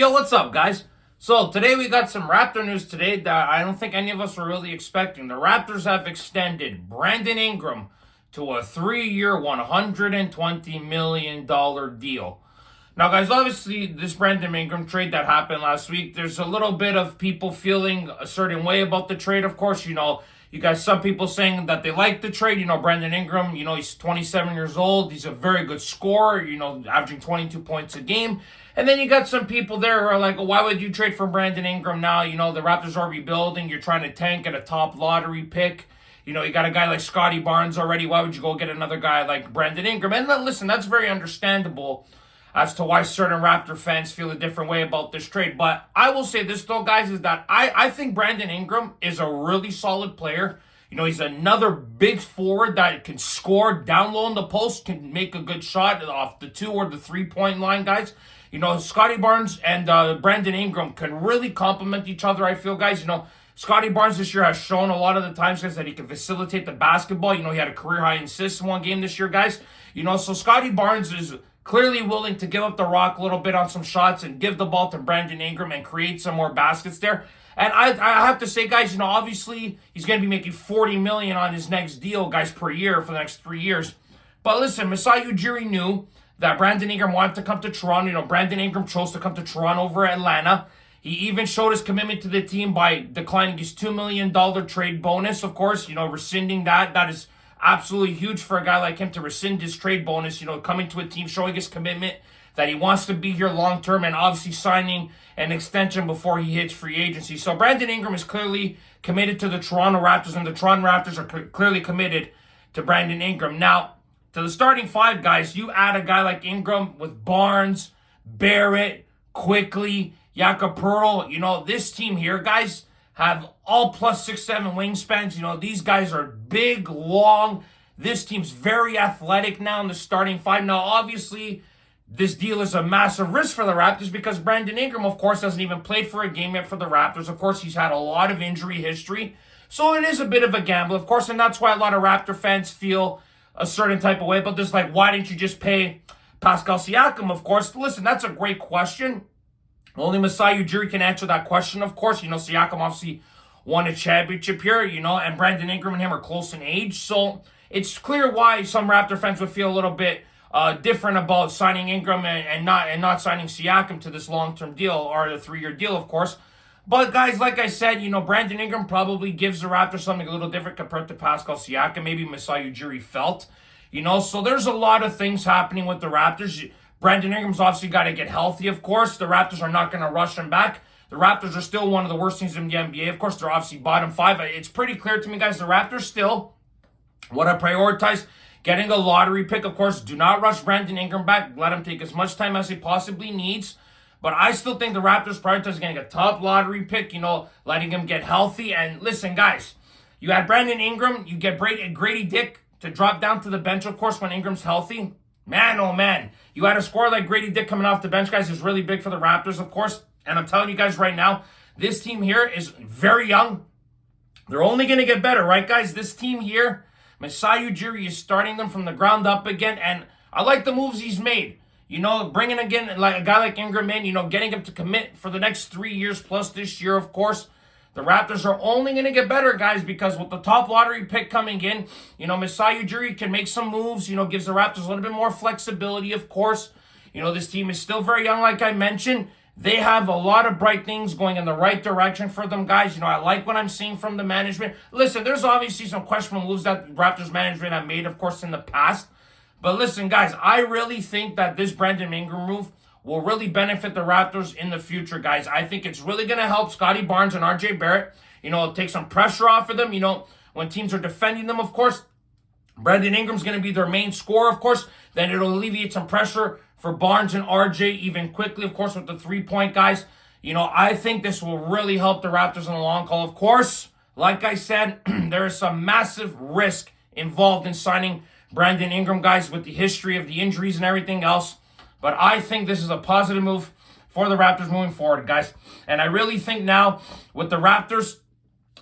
Yo, what's up, guys? So, today we got some Raptor news today that I don't think any of us were really expecting. The Raptors have extended Brandon Ingram to a 3-year, $120 million deal. Now, guys, obviously, this Brandon Ingram trade that happened last week, there's a little bit of people feeling a certain way about the trade, of course. You got some people saying that they like the trade. Brandon Ingram, he's 27 years old. He's a very good scorer, averaging 22 points a game. And then you got some people there who are like, oh, why would you trade for Brandon Ingram now? The Raptors are rebuilding. You're trying to tank at a top lottery pick. You got a guy like Scotty Barnes already. Why would you go get another guy like Brandon Ingram? And listen, that's very understandable as to why certain Raptor fans feel a different way about this trade. But I will say this, though, guys, is that I think Brandon Ingram is a really solid player. He's another big forward that can score down low in the post, can make a good shot off the 2 or the 3-point line, guys. Scotty Barnes and Brandon Ingram can really complement each other, I feel, guys. Scotty Barnes this year has shown a lot of the times, guys, that he can facilitate the basketball. He had a career-high in assists in one game this year, guys. So Scotty Barnes is clearly willing to give up the rock a little bit on some shots and give the ball to Brandon Ingram and create some more baskets there. And I have to say, guys, obviously he's going to be making $40 million on his next deal, guys, per year for the next 3 years. But listen, Masai Ujiri knew that Brandon Ingram wanted to come to Toronto. Brandon Ingram chose to come to Toronto over Atlanta. He even showed his commitment to the team by declining his $2 million trade bonus, of course, rescinding that. That is absolutely huge for a guy like him to rescind his trade bonus, coming to a team, showing his commitment that he wants to be here long-term and obviously signing an extension before he hits free agency. So Brandon Ingram is clearly committed to the Toronto Raptors, and the Toronto Raptors are clearly committed to Brandon Ingram. Now, to the starting 5, guys, you add a guy like Ingram with Barnes, Barrett, Quickly, Jakob Poeltl. This team here, guys, have all plus 6'7" wingspans. These guys are big, long. This team's very athletic now in the starting 5. Now, obviously, this deal is a massive risk for the Raptors because Brandon Ingram, of course, hasn't even played for a game yet for the Raptors. Of course, he's had a lot of injury history. So it is a bit of a gamble, of course, and that's why a lot of Raptor fans feel a certain type of way about this. Like, why didn't you just pay Pascal Siakam, of course? Listen, that's a great question. Only Masai Ujiri can answer that question, of course. Siakam obviously won a championship here, and Brandon Ingram and him are close in age. So it's clear why some Raptor fans would feel a little bit different about signing Ingram and not signing Siakam to this long-term deal or the 3-year deal, of course. But, guys, like I said, Brandon Ingram probably gives the Raptors something a little different compared to Pascal Siakam. Maybe Masai Ujiri felt, So there's a lot of things happening with the Raptors. Brandon Ingram's obviously got to get healthy, of course. The Raptors are not going to rush him back. The Raptors are still one of the worst teams in the NBA. Of course, they're obviously bottom 5. It's pretty clear to me, guys, the Raptors still want to prioritize getting a lottery pick. Of course, do not rush Brandon Ingram back. Let him take as much time as he possibly needs. But I still think the Raptors prioritize getting a top lottery pick, letting him get healthy. And listen, guys, you had Brandon Ingram. You get Grady Dick to drop down to the bench, of course, when Ingram's healthy. Man, oh man. You had a scorer like Grady Dick coming off the bench, guys, is really big for the Raptors, of course. And I'm telling you guys right now, this team here is very young. They're only going to get better, right, guys? This team here, Masai Ujiri is starting them from the ground up again. And I like the moves he's made. Bringing again like a guy like Ingram in, getting him to commit for the next 3 years plus this year, of course. The Raptors are only going to get better, guys, because with the top lottery pick coming in, Masai Ujiri can make some moves, gives the Raptors a little bit more flexibility, of course. This team is still very young, like I mentioned. They have a lot of bright things going in the right direction for them, guys. I like what I'm seeing from the management. Listen, there's obviously some questionable moves that Raptors management have made, of course, in the past. But listen, guys, I really think that this Brandon Ingram move will really benefit the Raptors in the future, guys. I think it's really going to help Scotty Barnes and RJ Barrett, take some pressure off of them, when teams are defending them, of course. Brandon Ingram's going to be their main scorer, of course. Then it'll alleviate some pressure for Barnes and RJ even quickly, of course, with the 3-point guys. I think this will really help the Raptors in the long haul. Of course, like I said, there is some massive risk involved in signing Brandon Ingram, guys, with the history of the injuries and everything else. But I think this is a positive move for the Raptors moving forward, guys. And I really think now with the Raptors,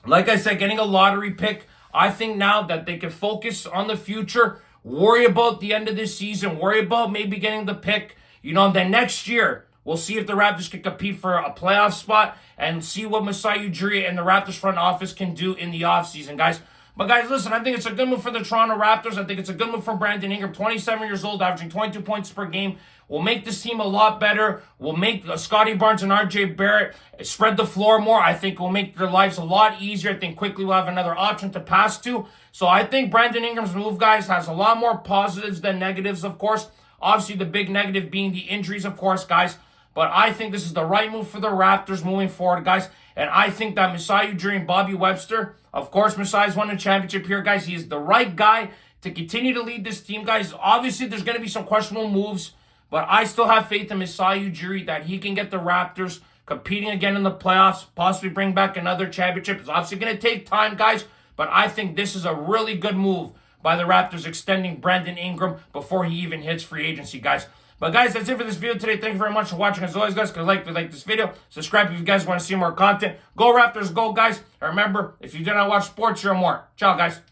like I said, getting a lottery pick, I think now that they can focus on the future, worry about the end of this season, worry about maybe getting the pick, then next year We'll see if the Raptors can compete for a playoff spot and see what Masai Ujiri and the Raptors front office can do in the offseason, guys. But guys, listen, I think it's a good move for the Toronto Raptors. I think it's a good move from Brandon Ingram, 27 years old, averaging 22 points per game. Will make this team a lot better. Will make Scotty Barnes and RJ Barrett spread the floor more. I think will make their lives a lot easier. I think quickly we'll have another option to pass to. So I think Brandon Ingram's move, guys, has a lot more positives than negatives, of course. Obviously, the big negative being the injuries, of course, guys. But I think this is the right move for the Raptors moving forward, guys. And I think that Masai Ujiri and Bobby Webster, of course, Masai's won a championship here, guys. He is the right guy to continue to lead this team, guys. Obviously, there's going to be some questionable moves, but I still have faith in Masai Ujiri that he can get the Raptors competing again in the playoffs, possibly bring back another championship. It's obviously going to take time, guys, but I think this is a really good move by the Raptors extending Brandon Ingram before he even hits free agency, guys. But guys, that's it for this video today. Thank you very much for watching. As always, guys, if you like this video, subscribe if you guys want to see more content. Go Raptors, go, guys. And remember, if you do not watch sports, you're more. Ciao, guys.